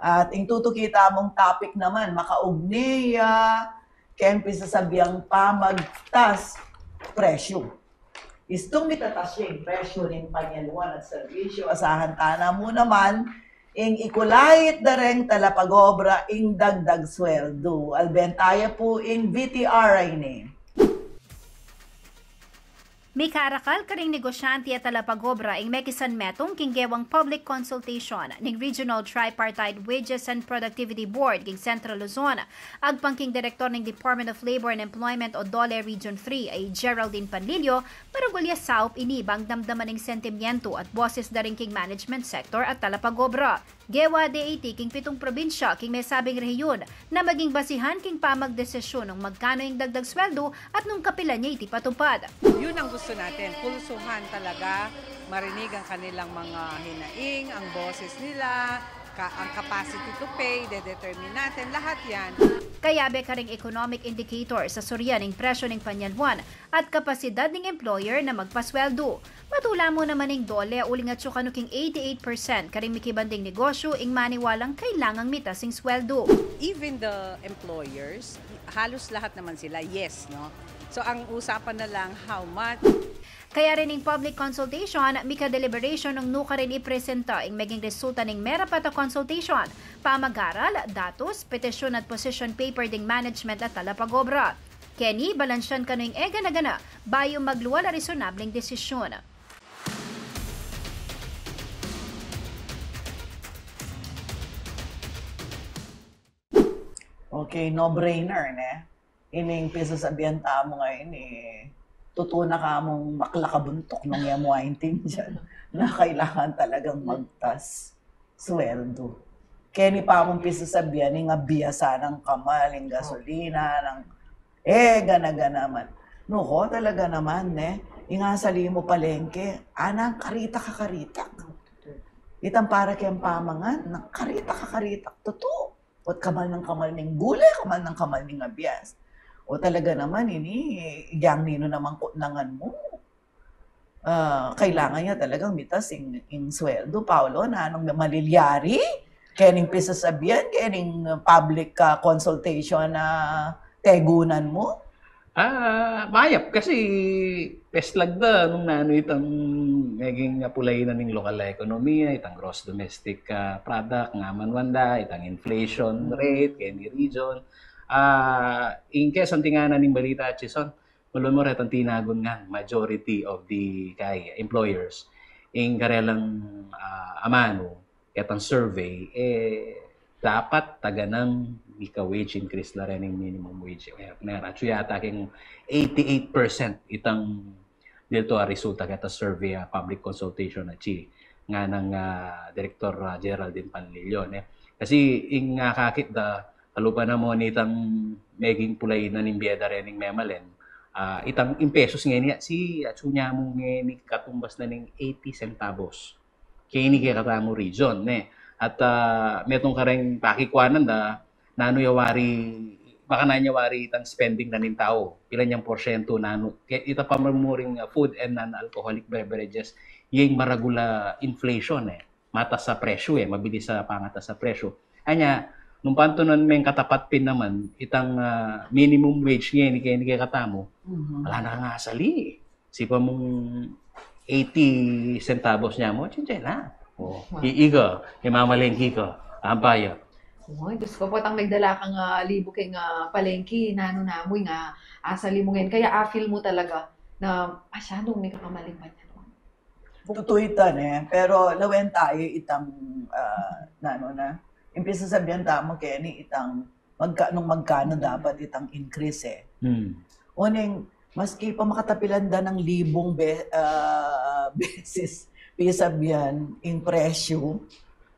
At ing tutukita mong topic naman, makaugniya, kempi sa sabiyang pamagtas presyo. Istong mitatas yung presyo ng panyaluan at serbisyo, asahan tana mo naman, ing ikulayit dareng talapagobra ing dagdag sweldo. Albentaya po ing VTR ay ni. May karakal karing negosyante at talapagobra ing mekisan metong kinggewang public consultation ning Regional Tripartite Wages and Productivity Board king Central Luzon. Agpangking direktor ng Department of Labor and Employment o DOLE Region 3 ay Geraldine Panlilio, marugulya saup inibang damdaman ng sentimiento at boses daring king management sector at talapagobra. Gewa DAT king 7 probinsya king may sabing rehiyon na maging basihan king pamagdesisyon ng magkano yung dagdag sweldo at nung kapila niya iti patupad. Yun ang gusto natin, pulsuhan talaga, marinig ang kanilang mga hinaing, ang boses nila, ang capacity to pay, de-determine natin, lahat yan. Kaya be karing economic indicator sa surya ng presyo ng panyalwan at kapasidad ng employer na magpasweldo. Matula mo naman ng DOLE uling at syukanuking 88% karing mikibanding negosyo ing maniwalang kailangang mitasing sweldo. Even the employers, halos lahat naman sila, yes, no? So ang usapan na lang how much. Kaya rin ng public consultation, mika deliberation ng nuka rin ipresenta ing maging resulta ng merapata consultation, pamag-aral, datos, petisyon at position paper ding management at talapagobra. Kenny, balansyan ka ng ega na gana, bayo magluwa na resonableng desisyon. Okay, no-brainer, ne? Ining piso sabihan tamo ngayon, tutuna ka mong maklakabuntok ng yamuaintin dyan na kailangan talagang magtas sweldo. Kaya ni pa mong piso sabihan, nga biyasa ng kamal, ng gasolina, ng gana-gana man. Nuko, talaga naman, ingasali mo palengke, anang karita ka karitak. Itang para kayang pamangan, ng karita ka karitak, totoo. At kamal ng gulay, kamal ng abiyas. O talaga naman, igyang nino naman kunangan mo. Kailangan niya talagang mitas in sweldo. Paolo, na anong malilyari? Kening pisasabihan, kening public consultation na tegunan mo? Mayap kasi peslag da nung nano itang naging pulay na ning lokal ekonomiya, itang gross domestic product, nga manwanda, itang inflation rate, kaya ni region. In case ang tinganan ning balita at Chison, mulon mo retang tinagon nga majority of the employers in karelang amano, itang survey, dapat taganang ika-wage increase la rin yung minimum wage. Actually, yata king 88% itang dito resulta kata survey public consultation na nga ng Director Geraldine Panlilio. Kasi ing kakit da talupa na mo nitang meging pulay na nimbiyada rin ng memalen. Itang in pesos nga niya, si atsunya mo nga ni katumbas na ng 80 centavos. Kaya ni kaya katamo region. At metong kareng pakikwanan da nano yawari baka nanyawari itang spending na nin tao pila niyang porsyento nano ita pa mamuring food and non-alcoholic beverages yung maragula inflation mata sa presyo mabilis sa pangata sa presyo anya nung pantunan may katapat pin naman itang minimum wage nga ni kay katamo wala na nga sali sipa mong 80 centavos niya mo chinchay na iiga imamalengki ko ampaya. Oy, Diyos ko po, tang nagdala kang libo kay nga palengke, nano namoy nga asali mo ngayon. Kaya afil mo talaga na masyadong may kakamaling pa niya. Tutuitan pero lawen tayo itang, impisa sabihan tamo Kenny, itang nung magkano dapat itang increase Uning, maski pa makatapilan da ng libong beses, pisabihan, in presyo,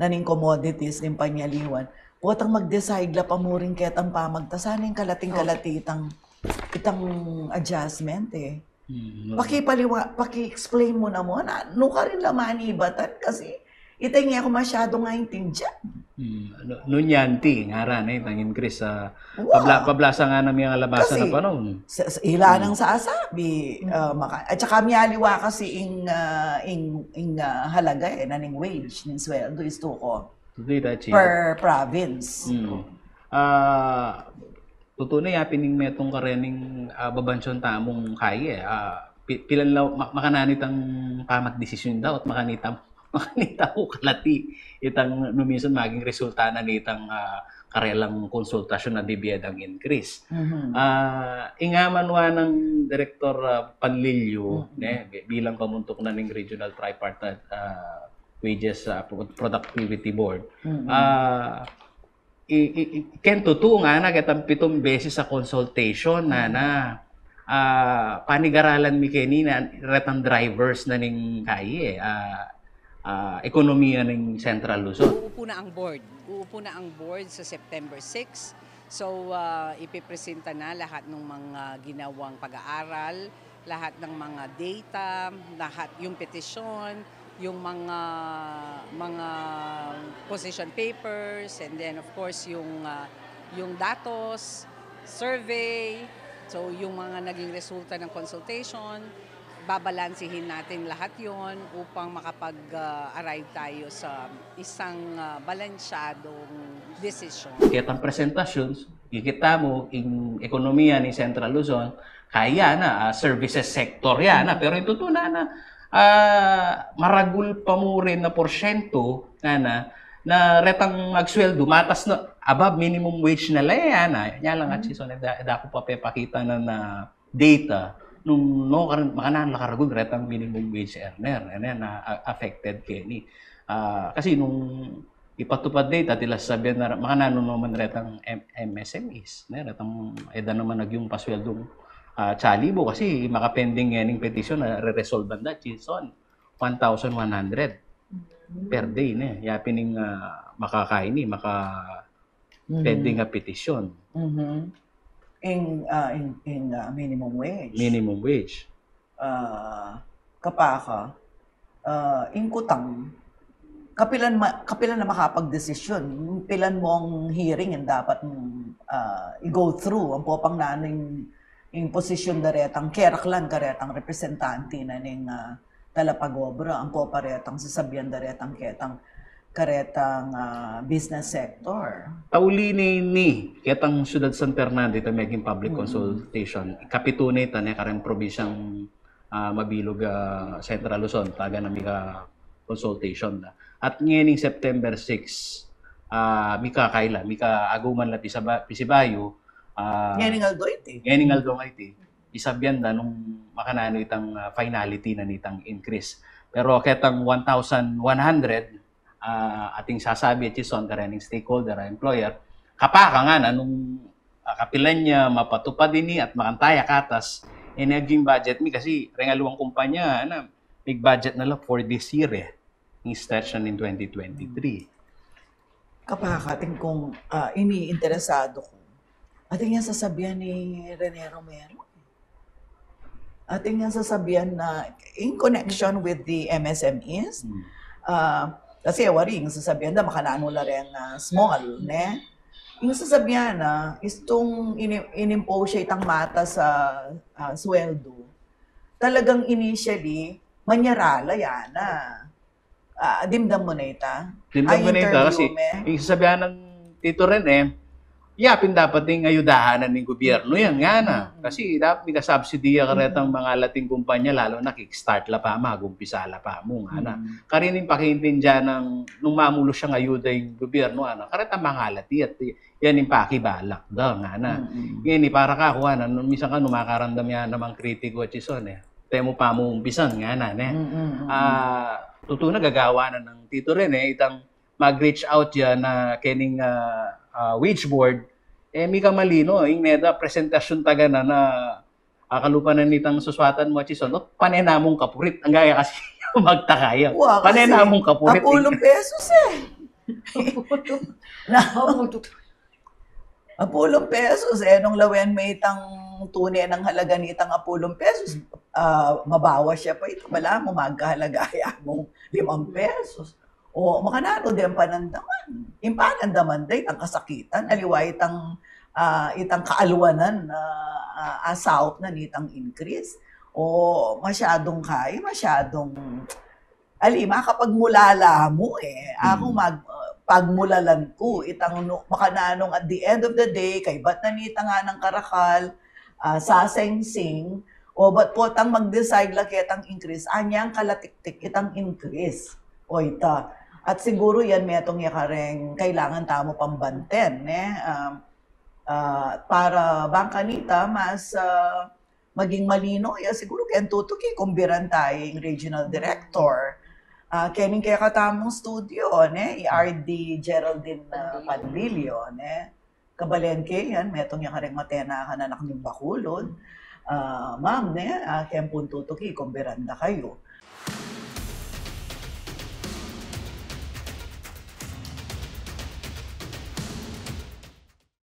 na ning commodities, ning panyaliwan, potang mag-decide la pa mo rin ketang pamagtasan yung kalating-kalati itang adjustment Paki-explain mo na mo na ka rin laman ibatan kasi itay nga ako masyado nga intindihan. Nunyanti, nga ran itang increase sa pablasa nga ng mga labasan na panahon. Ila nang sasabi. At saka miyaliwa kasi ing halaga na ning wage, ning sweldo is to ko. per province. Tutunay pining metong karening babansyon tamong kaya pilan law makananit ang pamat desisyon daw at makanita ko kalati itang numinsan maging resulta na nitang karelang konsultasyon na bibiyadang increase. Ingaman wa ng Director Panlilio bilang pamuntok na ng Regional Tripartite Wages Productivity Board. Ken totoo nga na kitang 7 beses sa consultation na panigaralan mi kenina retang drivers na ning kaya ekonomiya ng Central Luzon. Uupo na ang board sa September 6. So ipipresenta na lahat ng mga ginawang pag-aaral, lahat ng mga data, lahat yung petisyon, yung mga position papers, and then of course yung datos, survey, so yung mga naging resulta ng consultation, babalansihin natin lahat yon upang makapag-arrive tayo sa isang balansyadong desisyon. Kitang presentations, ikita mo yung ekonomiya ni Central Luzon, kaya na, services sector yan na, pero ito na maragul pa mo rin na porsyento na retang magsweldo, matas na above minimum wage na yan yan lang at sison, ako pa pepakita na data nung makanan nakaragul retang minimum wage earner na affected kini. Kasi nung ipatupad data tila sabihan na makanan naman retang MSMEs retang naman nagyong pasweldong chalibo kasi makapending yaning petition na re-resolve na chison 1,100 per day yapining makakaini pending a petition in minimum wage kapaka in kutang kapilan na makapagdesisyon pilan mo ang hearing and dapat i-go through ang popang naning in posisyon daretang keraklan karetang representante na ning Talapagobra ang po paretang sasabihan daretang karetang business sector. Taulini ni ketang Siyudad San Fernando ito maging public consultation. Kapitunay ta kareng probinsyang mabilog Central Luzon taga na mika consultation na. At ngayon September 6 mika aguman la Pisibayo Ngayon aldo iti isabyan na nung makanano itang finality na nitang increase. Pero ketang 1,100 ating sasabi at ison karening stakeholder employer kapaka nga na nung kapilan niya mapatupad ini at makantaya katas naging budget mi kasi rengaluang kumpanya na big budget na lang for this year yung station in 2023. Kapaka ating kung ini-interesado ko ating yan sasabihan ni Rene Romero. Ating yan sasabihan na in connection with the MSMEs. Kasi waring sasabihan na makanano la rin small, ne? Yung sasabihan na itong inimpose siya itang mata sa sweldo. Talagang initially, manyarala yan na. Dimdam mo na ita. Dimdam mo na ita kasi yung sasabihan ng tito rin yapin dapat ding ayudahanan ng gobyerno yan nga na. Kasi dapat may kasubsidiya karetang mga lating kumpanya lalo na kickstart la pa magumpisa la pa mo nga na. Karinin pakiintindihan ng nung mamulo siyang ayuda yung gobyerno karetang mga lati at yan yung pakibalak daw nga na. Ngayon para ka kuha na minsan ka numakaramdam yan namang kritiko at sison temo pa mo umpisan nga na totoo na gagawa na ng tito rin itang mag-reach out yan na kening wage board, mika malino, yung neda presentasyon taga na kalupanan nitang suswatan mo, chison, panenamong kapurit. Ang gaya kasi magtakaya. Panenamong kapurit. 10 pesos 10 pesos nung lawen may itang tunay ng halaga nitang 10 pesos, mabawas siya pa ito. Wala mo, magkahalagaya mo 5 pesos. O makanano din panandaman. Impanandaman din ang kasakitan. Aliwa itang kaalwanan na asawp na nitang increase. O masyadong masyadong alima kapag mulala mo Ako pagmulalan ko, itang makananong at the end of the day, kay ba't nanita nga ng karakal, sasengsing, o ba't po tang mag-decide laketang increase, anyang kalatiktik itang increase. O ita. At siguro yan, metong yakareng kailangan tamo pambanten, para bangkanita, mas maging malino, siguro kaya tutuki kumbiran tayo yung regional director. Kening kaya katamong studio, i-RD Geraldine Padrillo, kabalengke yan, metong yung kareng matena ka na nakning bakulod. Ma'am, kaya puntutuki, kumbiranda kayo.